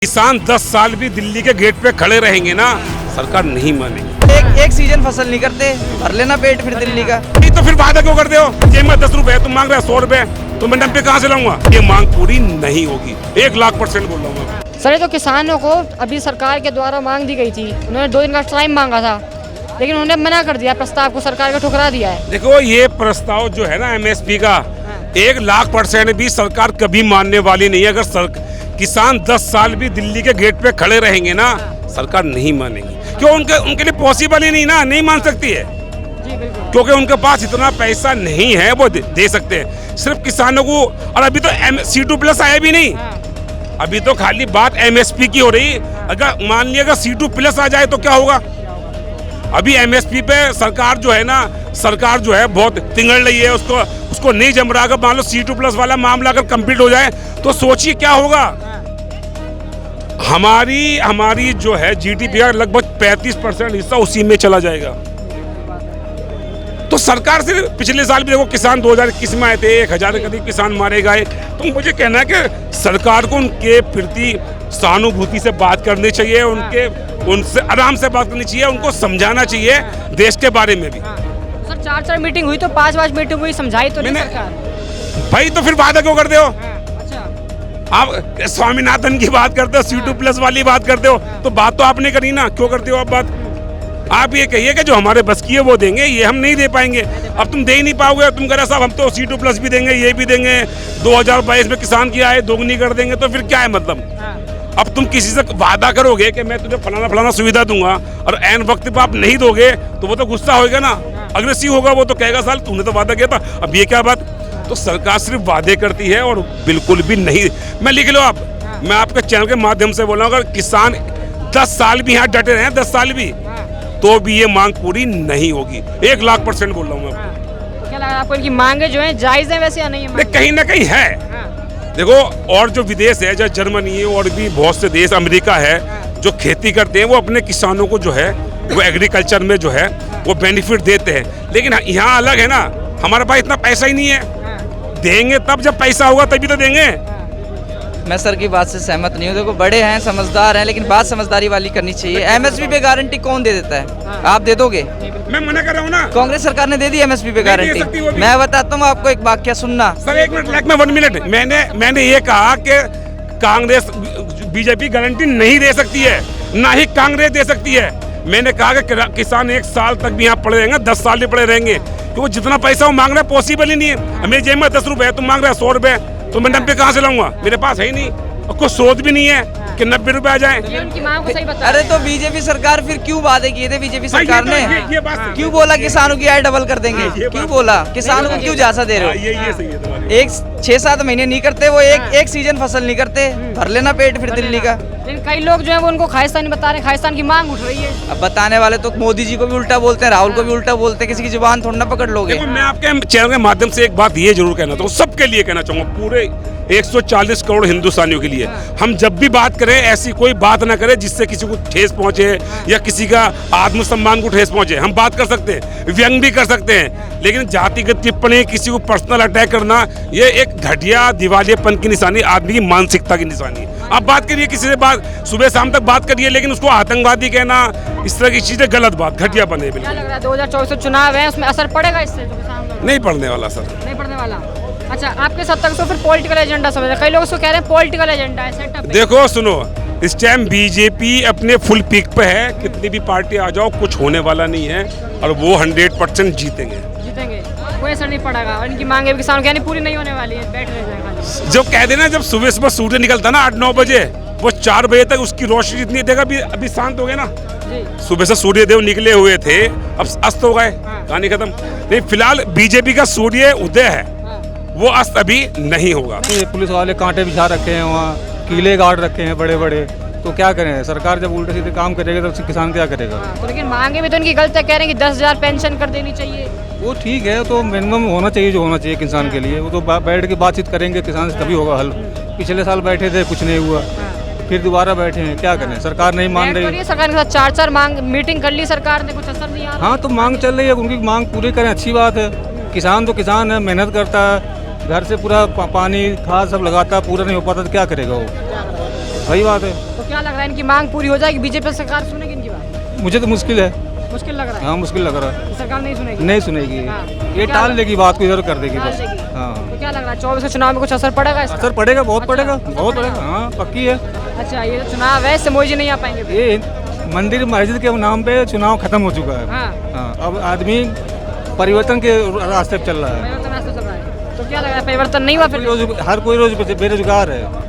किसान 10 साल भी दिल्ली के गेट पे खड़े रहेंगे ना, सरकार नहीं मानेगी। एक सीजन फसल नहीं करते, भर लेना पेट फिर दिल्ली का। नहीं तो फिर वादा क्यों करते हो? जेब में 10 रुपए तुम मांग रहे हो 100 रुपए, तो मैं डंपे कहाँ से लाऊंगा? ये मांग पूरी नहीं होगी, 1,00,000% बोल रहा हूँ। सर तो किसानों को अभी सरकार के द्वारा मांग दी गई थी, उन्होंने 2 दिन का टाइम मांगा था, लेकिन उन्होंने मना कर दिया, प्रस्ताव को सरकार को ठुकरा दिया है। देखो ये प्रस्ताव जो है ना MSP का 1,00,000% भी सरकार कभी मानने वाली नहीं है। अगर किसान 10 साल भी दिल्ली के गेट पे खड़े रहेंगे ना, सरकार नहीं मानेगी। क्यों? उनके लिए पॉसिबल ही नहीं ना, नहीं मान सकती है, क्योंकि उनके पास इतना पैसा नहीं है वो दे सकते हैं सिर्फ किसानों को। और अभी तो C2+ आया भी नहीं, अभी तो खाली बात MSP की हो रही। अगर मान लिया अगर C2+ आ जाए तो क्या होगा? अभी MSP पे सरकार जो है ना, सरकार जो है बहुत तिंगड़ रही है, उसको नहीं जम रहा। अगर मान लो C2+ वाला मामला अगर कंप्लीट हो जाए तो सोचिए क्या होगा। हमारी जो है GDP का लगभग 35% हिस्सा उसी में चला जाएगा। तो सरकार से पिछले साल भी देखो किसान 2021 में आए थे, 1,000 के करीब किसान मारे गए। तो मुझे कहना है कि सरकार को उनके प्रति सहानुभूति से बात करनी चाहिए, उनसे आराम से बात करनी चाहिए, उनको समझाना चाहिए देश के बारे में भी। सर 4 मीटिंग हुई तो 5 मीटिंग हुई, समझाई तो नहीं सरकार। भाई तो फिर वादा क्यों करते हो? आप स्वामीनाथन की बात करते हो, C2+ वाली बात करते हो, तो बात तो आपने करी ना, क्यों करते हो आप बात? आप ये कहिए कि जो हमारे बस की है वो देंगे, ये हम नहीं दे पाएंगे। अब तुम दे ही नहीं पाओगे, तुम कह रहे साहब हम तो C2+ भी देंगे, ये भी देंगे, 2022 में किसान की आय दोगुनी कर देंगे, तो फिर क्या है मतलब? अब तुम किसी से वादा करोगे कि मैं तुझे फलाना सुविधा दूंगा और ऐन वक्त पे आप नहीं दोगे तो वो तो गुस्सा होगा ना, अग्रेसिव होगा, वो तो कहेगा साल तूने तो वादा किया था, अब ये क्या बात? तो सरकार सिर्फ वादे करती है और बिल्कुल भी नहीं। मैं लिख लो आप, मैं आपके चैनल के माध्यम से बोल रहा हूँ, अगर किसान 10 साल भी यहाँ डटे रहे, 10 साल भी, तो भी ये मांग पूरी नहीं होगी। 1,00,000% बोल रहा हूँ मैं आपको। तो क्या लग रहा है आपको इनकी मांगे जो है जायज है वैसे या नहीं है? कहीं ना कहीं है। देखो और जो विदेश है, जैसे जर्मनी है और भी बहुत से देश, अमेरिका है, जो खेती करते हैं वो अपने किसानों को जो है वो एग्रीकल्चर में जो है वो बेनिफिट देते हैं। लेकिन यहाँ अलग है ना, हमारे पास इतना पैसा ही नहीं है। देंगे तब जब पैसा होगा तभी तो देंगे। मैं सर की बात से सहमत नहीं हूँ। देखो बड़े हैं, समझदार हैं, लेकिन बात समझदारी वाली करनी चाहिए। MSP पे गारंटी कौन दे देता है? आप दे दोगे? मैं मना कर रहा हूँ ना। कांग्रेस सरकार ने दे दी MSP पे गारंटी। मैं बताता हूँ आपको एक वाक्य, सुनना सर। 1 minute 1 minute. मैंने ये कहा कि कांग्रेस BJP गारंटी नहीं दे सकती है, ना ही कांग्रेस दे सकती है। मैंने कहा कि किसान 1 साल तक भी यहाँ पड़े रहेंगे, 10 साल भी पड़े रहेंगे, क्योंकि जितना पैसा वो मांग रहा है पॉसिबल ही नहीं है। मेरी जेब में 10 रुपए, तुम मांग रहे हो 100 रुपए, तो मैं डंपे कहाँ से लाऊंगा? मेरे पास है ही नहीं, और कोई सोच भी नहीं है कि 90 रुपए आ जाए। ये उनकी मांग को सही बता। अरे तो BJP सरकार फिर क्यों वादे किए थे? BJP सरकार ने ये बात क्यों बोला किसानों की आय डबल कर देंगे? क्यों बोला? किसानों को क्यों झांसा दे रहे हो? ये सही है तुम्हारी। एक 6-7 महीने नहीं करते वो, एक सीजन फसल नहीं करते, भर लेना पेट फिर दिल्ली का। लेकिन कई लोग जो है वो उनको खालिस्तानी बता रहे हैं, खालिस्तान की मांग उठ रही है। अब बताने वाले तो मोदी जी को भी उल्टा बोलते हैं, राहुल को भी उल्टा बोलते हैं, किसी की जुबान थोड़ा ना पकड़ लोगे। देखो मैं आपके चैनल के माध्यम से एक बात ये जरूर कहना चाहूँगा, सबके लिए कहना चाहूँगा, पूरे 140 करोड़ हिंदुस्तानियों के लिए, हम जब भी बात करें ऐसी कोई बात ना करें जिससे किसी को ठेस पहुंचे या किसी का आत्मसम्मान को ठेस पहुंचे। हम बात कर सकते हैं, व्यंग भी कर सकते हैं, लेकिन जातिगत टिप्पणी, किसी को पर्सनल अटैक करना, ये एक घटिया दिवालियेपन की निशानी, आदमी की मानसिकता की निशानी। आप बात करिए किसी से, बात सुबह शाम तक बात करिए, लेकिन उसको आतंकवादी कहना, इस तरह की चीजें गलत बात, घटिया बने। क्या लग रहा है 2024 चुनाव है, उसमें असर पड़ेगा इससे? जो किसान लोग नहीं पड़ने वाला सर, नहीं पड़ने वाला। अच्छा, आपके साथ तक तो फिर पॉलिटिकल एजेंडा समझ रहे, कई लोग उसको कह रहे हैं पॉलिटिकल एजेंडा है, सेटअप। देखो सुनो, इस टाइम BJP अपने फुल पीक पे है, कितनी भी पार्टी आ जाओ कुछ होने वाला नहीं है, और वो 100% जीतेंगे। कोई असर नहीं पड़ेगा, और इनकी मांगे भी किसानों की पूरी नहीं होने वाली है, बैठ रह जाएगा। जो कह देना, जब सुबह सुबह सूर्य निकलता ना 8-9 बजे, वो 4 बजे तक उसकी रोशनी जितनी देगा, अभी शांत हो गए ना। सुबह से सूर्य देव निकले हुए थे, अब अस्त हो गए, कहानी खत्म। नहीं, फिलहाल BJP का सूर्य उदय है, वो अस्त अभी नहीं होगा। ये पुलिस वाले कांटे बिछा रखे हैं, वहाँ कीले गाड़ रखे हैं बड़े बड़े, तो क्या करें? सरकार जब उल्टे सीधे काम करेगा तो किसान क्या करेगा? तो लेकिन मांगे भी तो इनकी गलत है, कह रहे हैं कि 10,000 पेंशन कर देनी चाहिए। वो ठीक है, तो मिनिमम होना चाहिए जो होना चाहिए किसान के लिए। वो तो बैठ के बातचीत करेंगे किसान से, तभी होगा हल। पिछले साल बैठे थे, कुछ नहीं हुआ, फिर दोबारा बैठे हैं, क्या करें? सरकार नहीं मान रही। सरकार के साथ 4 मांग मीटिंग कर ली सरकार ने, कुछ असर नहीं आ रहा। हाँ तो मांग चल रही है, उनकी मांग पूरी करें, अच्छी बात है। किसान तो किसान है, मेहनत करता है, घर से पूरा पानी खाद सब लगाता है, पूरा नहीं हो पाता तो क्या करेगा वो? वही बात है। तो क्या लग रहा है इनकी मांग पूरी हो जाएगी? बीजेपी सरकार सुनेगी इनकी बात? मुझे तो मुश्किल है। मुश्किल लग रहा है। हाँ मुश्किल लग रहा है। सरकार नहीं सुनेगी। नहीं सुनेगी। हाँ। ये क्या टाल देगी बात को, इधर कर देगी टाल बस। देगी। हाँ तो क्या लग रहा है 24 के चुनाव में कुछ असर पड़ेगा इसका? असर पड़ेगा, बहुत अच्छा, पड़ेगा, बहुत पड़ेगा। हाँ पक्की है। अच्छा, ये जो चुनाव है इससे मोदी जी नहीं आ पाएंगे फिर? ये मंदिर मस्जिद के नाम पे चुनाव खत्म हो चुका है। हाँ। हाँ अब आदमी परिवर्तन के रास्ते पे चल रहा है। परिवर्तन रास्ते चल रहा है। तो क्या लग रहा है परिवर्तन नहीं हुआ फिर? हर कोई रोज बेरोजगार है, हाँ।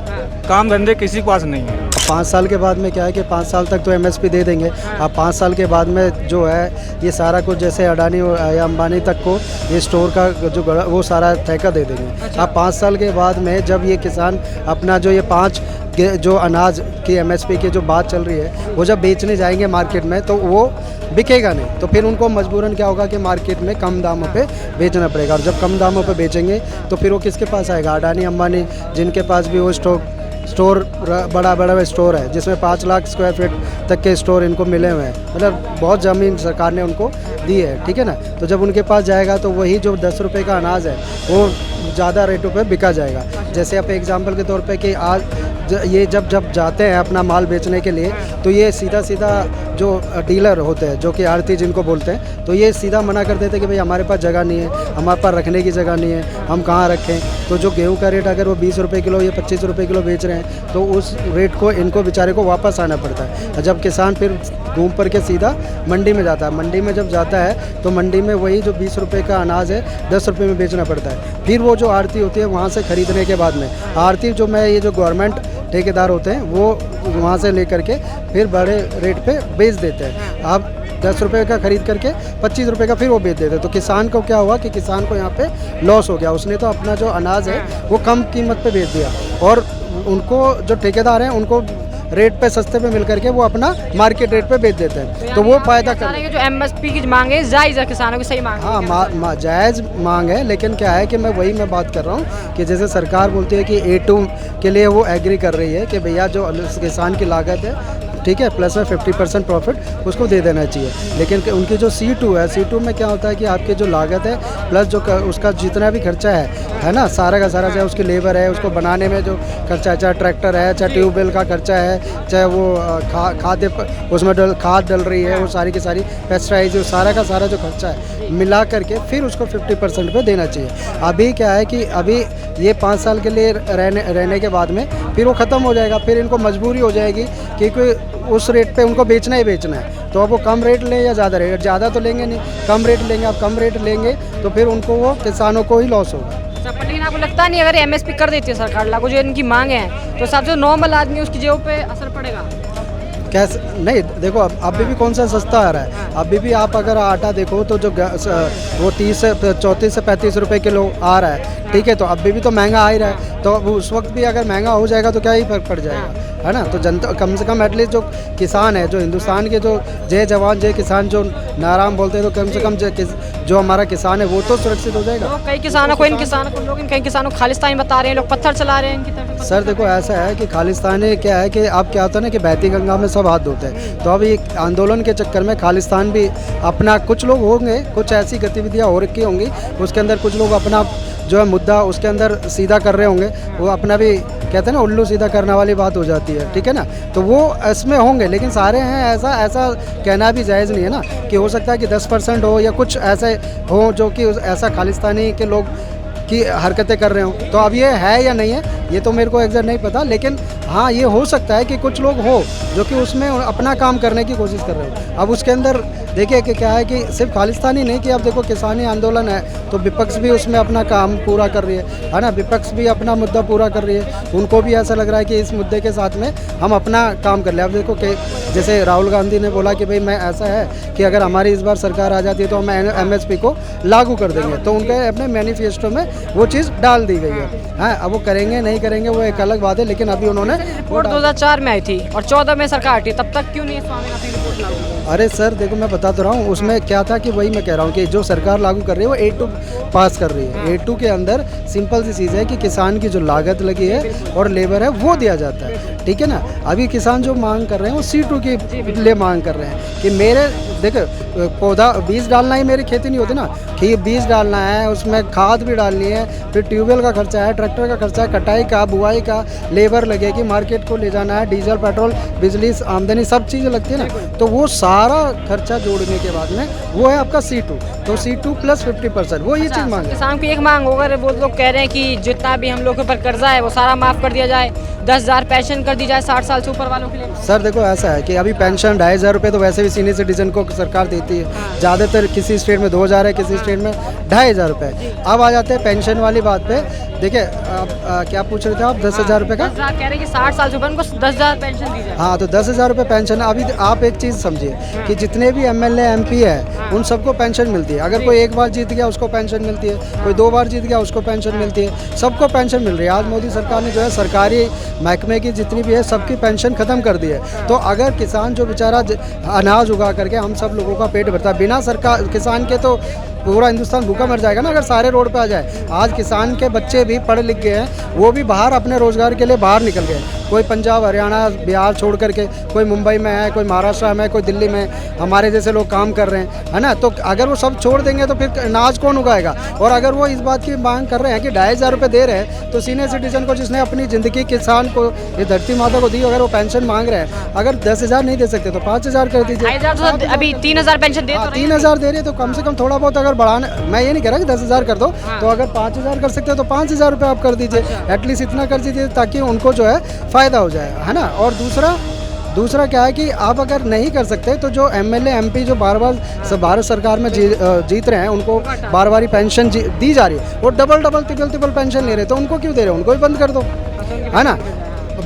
काम धंधे किसी के पास नहीं है। 5 साल के बाद में क्या है कि 5 साल तक तो एमएसपी दे देंगे। अब 5 साल के बाद में जो है ये सारा कुछ जैसे अडानी या अंबानी तक को ये स्टोर का जो वो सारा ठेका दे देंगे। अब 5 साल के बाद में जब ये किसान अपना जो ये 5 जो अनाज की एमएसपी की जो बात चल रही है वो जब बेचने जाएंगे मार्केट में तो वो बिकेगा नहीं, तो फिर उनको मजबूरन क्या होगा कि मार्केट में कम दामों पे बेचना पड़ेगा। और जब कम दामों पे बेचेंगे तो फिर वो किसके पास आएगा? अडानी अंबानी जिनके पास भी वो स्टोर बड़ा बड़ा स्टोर है जिसमें 5 लाख स्क्वायर फीट तक के स्टोर इनको मिले हुए हैं, मतलब बहुत ज़मीन सरकार ने उनको दी है, ठीक है ना। तो जब उनके पास जाएगा तो वही जो 10 रुपये का अनाज है वो ज़्यादा रेटों पे बिका जाएगा। जैसे आप एग्जांपल के तौर पे कि आज ये जब जाते हैं अपना माल बेचने के लिए तो ये सीधा जो डीलर होते हैं जो कि आड़ती जिनको बोलते हैं, तो ये सीधा मना कर देते हैं कि भाई हमारे पास जगह नहीं है, हमारे पास रखने की जगह नहीं है, हम कहाँ रखें। तो जो गेहूं का रेट अगर वो 20 रुपये किलो या 25 रुपये किलो बेच रहे हैं तो उस रेट को इनको बेचारे को वापस आना पड़ता है। जब किसान फिर घूम पर के सीधा मंडी में जाता है, मंडी में जब जाता है तो मंडी में वही जो 20 रुपये का अनाज है 10 रुपये में बेचना पड़ता है। फिर वो जो आड़ती होती है वहाँ से ख़रीदने के बाद में आड़ती जो मैं ये जो गवर्नमेंट ठेकेदार होते हैं वो वहाँ से लेकर के फिर बड़े रेट पे बेच देते हैं। अब 10 रुपये का ख़रीद करके 25 रुपये का फिर वो बेच देते हैं। तो किसान को क्या हुआ कि किसान को यहाँ पे लॉस हो गया, उसने तो अपना जो अनाज है वो कम कीमत पे बेच दिया और उनको जो ठेकेदार हैं उनको रेट पे सस्ते पे मिल करके वो अपना मार्केट रेट पे बेच देते हैं, तो वो फायदा कर जो एमएसपी की मांग है जायज़ है, किसानों की सही मांग है। हाँ जायज़ मांग है, लेकिन क्या है कि मैं बात कर रहा हूँ कि जैसे सरकार बोलती है कि A2 के लिए वो एग्री कर रही है कि भैया जो किसान की लागत है ठीक है प्लस में 50% प्रॉफिट उसको दे देना चाहिए। लेकिन उनकी जो C2 है, C2 में क्या होता है कि आपकी जो लागत है प्लस जो उसका जितना भी खर्चा है ना, सारा का सारा, चाहे उसकी लेबर है, उसको बनाने में जो खर्चा है, चाहे ट्रैक्टर है, चाहे ट्यूबवेल का खर्चा है, चाहे वो खाद उसमें खाद डल रही है, वो सारी की सारी पेस्टिसाइड, जो सारा का सारा जो खर्चा है मिला करके फिर उसको 50% पे देना चाहिए। अभी क्या है कि अभी ये 5 साल के लिए रहने के बाद में फिर वो ख़त्म हो जाएगा, फिर इनको मजबूरी हो जाएगी क्योंकि उस रेट पे उनको बेचना ही बेचना है। तो अब वो कम रेट लें या ज़्यादा रेट, ज़्यादा तो लेंगे नहीं, कम रेट लेंगे। अब कम रेट लेंगे तो फिर उनको वो किसानों को ही लॉस होगा। पर लेकिन आपको लगता नहीं अगर एमएसपी कर देती है सरकार लागू जो इनकी मांग है तो सब जो नॉर्मल आदमी उसकी जेब पे असर पड़ेगा? कैसे नहीं, देखो अभी भी कौन सा सस्ता आ रहा है। अभी भी आप अगर आटा देखो तो जो वो 34 से 35 रुपए किलो आ रहा है, ठीक है, तो अभी भी तो महंगा आ ही रहा है। तो उस वक्त भी अगर महंगा हो जाएगा तो क्या ही फर्क पड़ जाएगा, है ना। तो जनता कम से कम एटलीस्ट जो किसान है, जो हिंदुस्तान के जो जय जवान जय किसान जो नाराम बोलते हैं, तो कम से कम जो हमारा किसान है वो तो सुरक्षित हो जाएगा। तो कई किसानों को, इन किसानों को लोग कई किसानों को खालिस्तानी बता रहे हैं, लोग पत्थर चला रहे हैं इनकी तरफ। सर देखो ऐसा है कि खालिस्तानी क्या है कि अब क्या होता है ना कि बहती गंगा में सब हाथ धोते हैं। तो अब ये आंदोलन के चक्कर में खालिस्तान भी अपना, कुछ लोग होंगे, कुछ ऐसी गतिविधियाँ हो रखी होंगी उसके अंदर, कुछ लोग अपना जो है मुद्दा उसके अंदर सीधा कर रहे होंगे, वो अपना भी कहते हैं ना उल्लू सीधा करने वाली बात हो जाती है, ठीक है ना। तो वो इसमें होंगे, लेकिन सारे हैं ऐसा कहना भी जायज़ नहीं है ना कि हो सकता है कि 10% हो या कुछ ऐसे हो जो कि ऐसा खालिस्तानी के लोग की हरकतें कर रहे हो। तो अब ये है या नहीं है ये तो मेरे को एग्जैक्ट नहीं पता, लेकिन हाँ ये हो सकता है कि कुछ लोग हो जो कि उसमें अपना काम करने की कोशिश कर रहे हो। अब उसके अंदर देखिए कि क्या है कि सिर्फ खालिस्तानी नहीं कि अब देखो किसानी आंदोलन है तो विपक्ष भी उसमें अपना काम पूरा कर रही है ना, विपक्ष भी अपना मुद्दा पूरा कर रही है। उनको भी ऐसा लग रहा है कि इस मुद्दे के साथ में हम अपना काम कर ले। अब देखो कि जैसे राहुल गांधी ने बोला कि भाई मैं ऐसा है कि अगर हमारी इस बार सरकार आ जाती है तो हम MSP को लागू कर देंगे, तो उनके अपने मैनिफेस्टो में वो चीज़ डाल दी गई है। हाँ, अब वो करेंगे नहीं करेंगे वो एक अलग बात है, लेकिन अभी उन्होंने रिपोर्ट 2004 में आई थी और 14 में सरकार हटी, तब तक क्यों नहीं स्वामीनाथन की रिपोर्ट लागू? अरे सर देखो मैं बता तो रहा हूँ उसमें क्या था कि वही मैं कह रहा हूँ कि जो सरकार लागू कर रही है वो A2 पास कर रही है। A2 के अंदर सिंपल सी चीज़ है कि किसान की जो लागत लगी है और लेबर है वो दिया जाता है, ठीक है ना। अभी किसान जो मांग कर रहे हैं वो C2 के लिए मांग कर रहे हैं कि मेरे देखो पौधा बीज डालना ही मेरी खेती नहीं होती ना, कि बीज डालना है उसमें खाद भी डालनी है, फिर ट्यूबवेल का खर्चा है, ट्रैक्टर का खर्चा है, कटाई का, बुआई का, लेबर लगेगी, मार्केट को ले जाना है, डीजल पेट्रोल बिजली आमदनी सब चीज़ें लगती है ना, तो वो सारा खर्चा जोड़ने के बाद में वो है आपका C2। तो C2 प्लस 50% वो ये चीज़ मांग है। किसान की एक मांग होगा, वो लोग कह रहे हैं कि जितना भी हम लोग के ऊपर कर्जा है वो सारा माफ कर दिया जाए, 10,000 पेंशन कर दी जाए 60 साल से ऊपर वालों के लिए। सर देखो ऐसा है कि अभी पेंशन 2,500 रुपये तो वैसे भी सीनियर सिटीजन को सरकार देती है, ज़्यादातर किसी स्टेट में 2,000 है, किसी स्टेट में 2,500 रुपये। अब आ जाते हैं पेंशन वाली बात पे। देखिए आप क्या पूछ रहे थे आप 10,000 रुपये का? 10,000 कह रहे हैं कि 60 साल से ऊपर उनको 10,000 पेंशन दी जाए। हाँ तो 10,000 रुपये पेंशन। अभी आप एक चीज़ समझिए कि जितने भी MLA MP है उन सबको पेंशन मिलती है। अगर कोई एक बार जीत गया उसको पेंशन मिलती है, कोई 2 बार जीत गया उसको पेंशन मिलती है, सबको पेंशन मिल रही है। आज मोदी सरकार ने जो है सरकारी महकमे की जितनी भी है सबकी पेंशन ख़त्म कर दी है। तो अगर किसान जो बेचारा अनाज उगा करके हम सब लोगों का पेट भरता है, बिना सरकार किसान के तो पूरा हिंदुस्तान भूखा मर जाएगा ना अगर सारे रोड पे आ जाए। आज किसान के बच्चे भी पढ़ लिख गए हैं, वो भी बाहर अपने रोज़गार के लिए बाहर निकल गए। कोई पंजाब हरियाणा बिहार छोड़ करके कोई मुंबई में है, कोई महाराष्ट्र में है, कोई दिल्ली में, हमारे जैसे लोग काम कर रहे हैं, है ना। तो अगर वो सब छोड़ देंगे तो फिर अनाज कौन उगाएगा। और अगर वो इस बात की मांग कर रहे हैं कि 2,500 रुपये दे रहे हैं, तो सीनियर सिटीजन को जिसने अपनी ज़िंदगी किसान को ये धरती माता को दी, अगर वो पेंशन मांग रहे हैं, अगर 10,000 नहीं दे सकते तो 5,000 कर दीजिए। 2,500 तो अभी 3,000 पेंशन दे तो रहे हैं। 3,000 दे रही है तो कम से कम थोड़ा बहुत अगर बढ़ाने, मैं ये नहीं कह रहा कि 10,000 कर दो, तो अगर 5,000 कर सकते हो तो 5,000 रुपये आप कर दीजिए, एटलीस्ट इतना कर दीजिए ताकि उनको जो है फ़ायदा हो जाए, है ना। और दूसरा क्या है कि आप अगर नहीं कर सकते तो जो MLA MP जो बार भारत सरकार में जीत रहे हैं उनको बार बार पेंशन दी जा रही है, वो डबल ट्रिपल पेंशन ले रहे हैं, तो उनको क्यों दे रहे हैं, उनको भी बंद कर दो, है ना,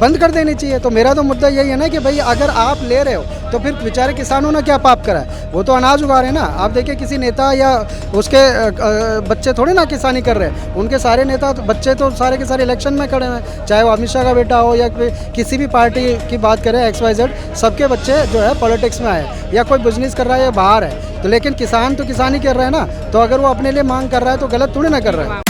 बंद कर देनी चाहिए। तो मेरा तो मुद्दा यही है ना कि भाई अगर आप ले रहे हो तो फिर बेचारे किसानों ने क्या पाप करा है, वो तो अनाज उगा रहे हैं ना। आप देखिए किसी नेता या उसके बच्चे थोड़े ना किसानी कर रहे हैं, उनके सारे नेता बच्चे तो सारे के सारे इलेक्शन में खड़े हैं, चाहे वो अमित शाह का बेटा हो या किसी भी पार्टी की बात करें XYZ, सबके बच्चे जो है पॉलिटिक्स में आए, या कोई बिजनेस कर रहा है या बाहर है। तो लेकिन किसान तो किसानी कर रहा है ना, तो अगर वो अपने लिए मांग कर रहा है तो गलत थोड़ी ना कर रहा है।